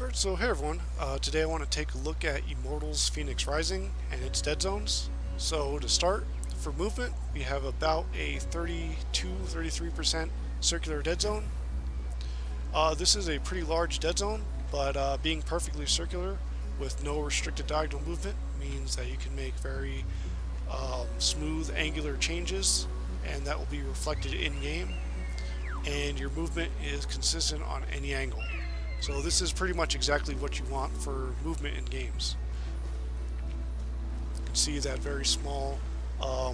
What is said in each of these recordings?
Alright, so hey everyone, today I want to take a look at Immortals Fenyx Rising and its Deadzones. So to start, for movement, we have about a 32-33% circular dead zone. This is a pretty large dead zone, but being perfectly circular with no restricted diagonal movement means that you can make very smooth angular changes, and that will be reflected in-game, and your movement is consistent on any angle. So this is pretty much exactly what you want for movement in games. You can see that very small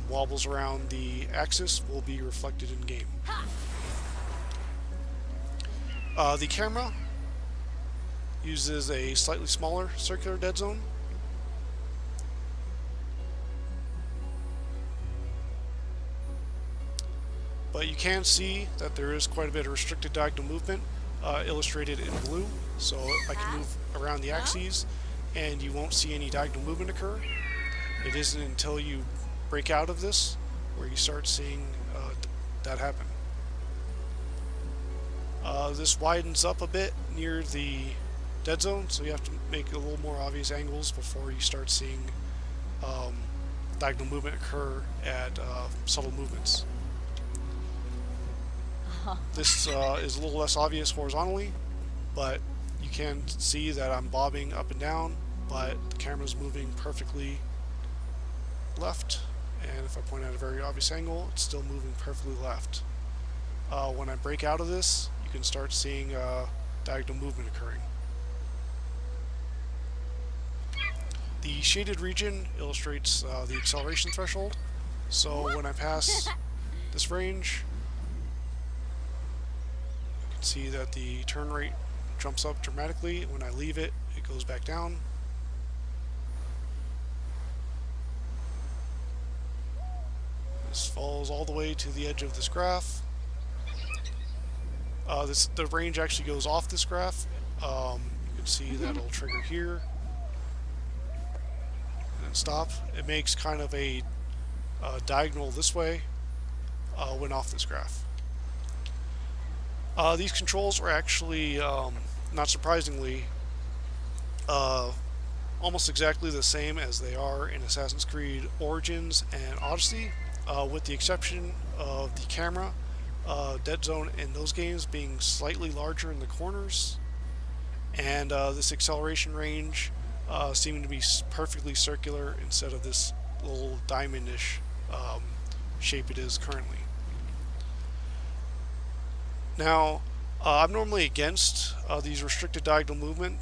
wobbles around the axis will be reflected in game. The camera uses a slightly smaller circular dead zone. But you can see that there is quite a bit of restricted diagonal movement illustrated in blue. So I can move around the axes and you won't see any diagonal movement occur. It isn't until you break out of this where you start seeing that happen. This widens up a bit near the dead zone, so you have to make a little more obvious angles before you start seeing diagonal movement occur at subtle movements. This is a little less obvious horizontally, but you can see that I'm bobbing up and down, but the camera's moving perfectly left, and if I point at a very obvious angle, it's still moving perfectly left. When I break out of this, you can start seeing diagonal movement occurring. The shaded region illustrates the acceleration threshold, so when I pass this range, see that the turn rate jumps up dramatically. When I leave it, it goes back down. This falls all the way to the edge of this graph. The range actually goes off this graph. You can see that it'll trigger here and then stop. It makes kind of a diagonal this way when off this graph. These controls are actually, not surprisingly, almost exactly the same as they are in Assassin's Creed Origins and Odyssey, with the exception of the camera dead zone in those games being slightly larger in the corners, and this acceleration range seeming to be perfectly circular instead of this little diamondish shape it is currently. Now, I'm normally against these restricted diagonal movement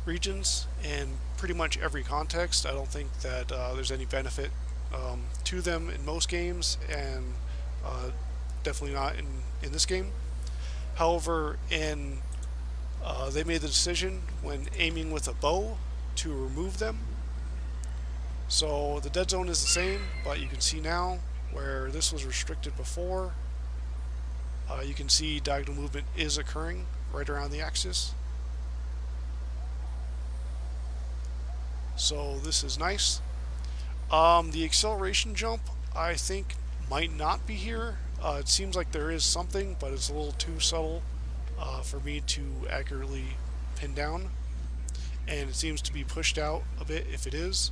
regions in pretty much every context. I don't think that there's any benefit to them in most games, and definitely not in this game. However, they made the decision when aiming with a bow to remove them. So the dead zone is the same, but you can see now where this was restricted before, you can see diagonal movement is occurring right around the axis. So this is nice. The acceleration jump, I think, might not be here. It seems like there is something, but it's a little too subtle for me to accurately pin down. And it seems to be pushed out a bit if it is.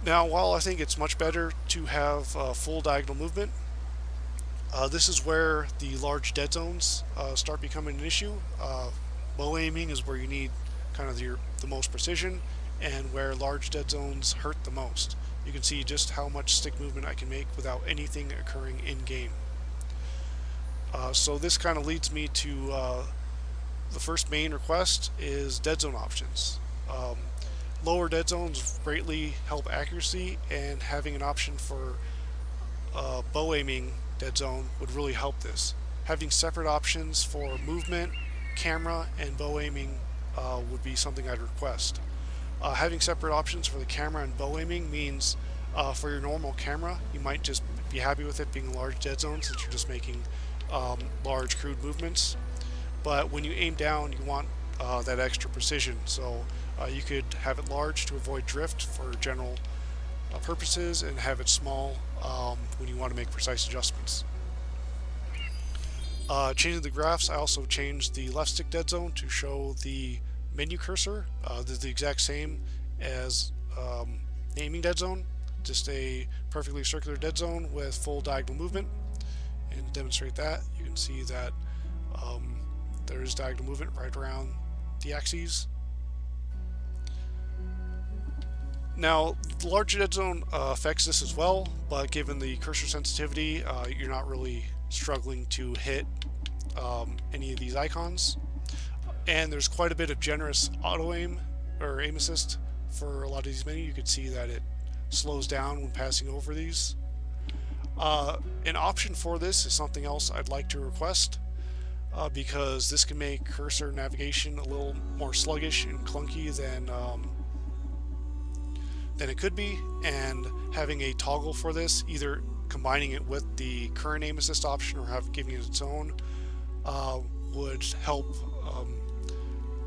Now, while I think it's much better to have full diagonal movement, this is where the large dead zones start becoming an issue. Bow aiming is where you need kind of the most precision, and where large dead zones hurt the most. You can see just how much stick movement I can make without anything occurring in-game. So this kind of leads me to the first main request is dead zone options. Lower dead zones greatly help accuracy, and having an option for bow aiming dead zone would really help this. Having separate options for movement, camera, and bow aiming would be something I'd request. Having separate options for the camera and bow aiming means for your normal camera, you might just be happy with it being a large dead zone since you're just making large crude movements. But when you aim down, you want that extra precision. So you could have it large to avoid drift for general purposes, and have it small when you want to make precise adjustments. Changing the graphs, I also changed the left stick dead zone to show the menu cursor. This is the exact same as naming dead zone, just a perfectly circular dead zone with full diagonal movement. And to demonstrate that, you can see that there is diagonal movement right around the axes. Now, the larger dead zone affects this as well, but given the cursor sensitivity, you're not really struggling to hit any of these icons. And there's quite a bit of generous auto aim or aim assist for a lot of these menus. You can see that it slows down when passing over these. An option for this is something else I'd like to request, because this can make cursor navigation a little more sluggish and clunky than it could be, and having a toggle for this, either combining it with the current aim assist option or giving it its own, would help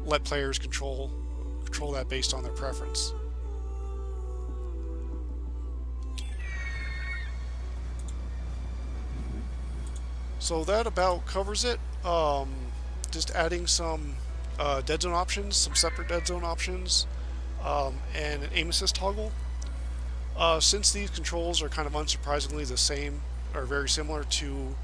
let players control that based on their preference. So that about covers it. Just adding some dead zone options, some separate dead zone options, and an aim assist toggle. Since these controls are kind of unsurprisingly the same, or very similar to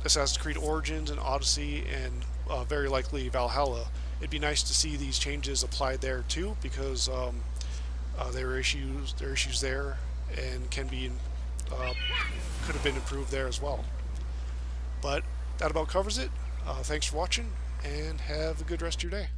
Assassin's Creed Origins and Odyssey and very likely Valhalla, it'd be nice to see these changes applied there too, because there are issues there and could have been improved there as well. But that about covers it. Thanks for watching, and have a good rest of your day.